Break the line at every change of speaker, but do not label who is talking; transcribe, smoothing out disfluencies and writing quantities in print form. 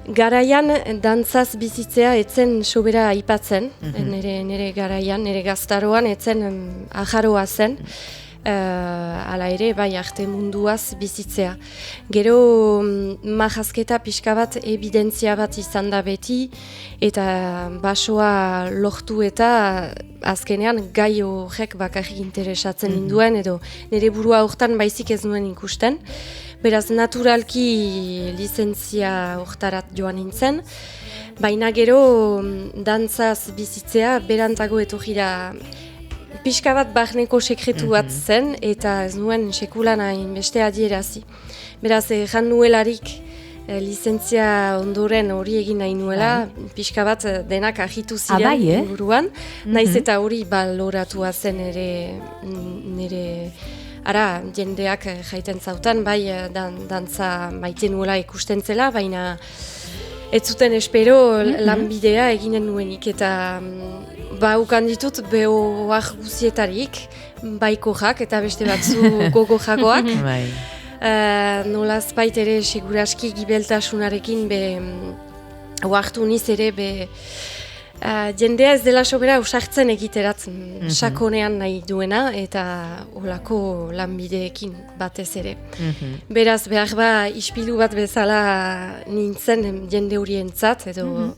Garaian dantzaz bizitzea etzen sobera aipatzen, nire garaian, nire gaztaroan etzen ajaroa zen, hala ere, bai, arte munduaz bizitzea. Gero majazketa pixka bat evidentzia bat izan da beti, eta basoa lortu eta azkenean gai horrek bakarrik interesatzen ninduen, edo nire burua hortan baizik ez nuen ikusten. Beraz, naturalki lizentzia hortarat joan nintzen, baina gero dantzaz bizitzea berantago etorrira pixka bat barneko sekretu bat zen, eta ez nuen sekulan hainbeste adierazi. Beraz, jan nuelarik lizentzia ondoren hori egin nahi nuela, pixka bat denak ahitu ziren inguruan, naiz eta hori baloratua zen nire ara, jendeak jaiten zautan, bai dantza maite nuela ikusten zela, baina ez zuten espero lanbidea eginen nuenik, eta ukan ditut behoak guzietarik, bai kojak eta beste batzu gogo jagoak. Nolaz bait ere seguraski gibeltasunarekin oartu niz ere jendea ez dela sobera usartzen egiterat sakonean nahi duena eta olako lanbideekin batez ere. Beraz, behar ispilu bat bezala nintzen jende horientzat edo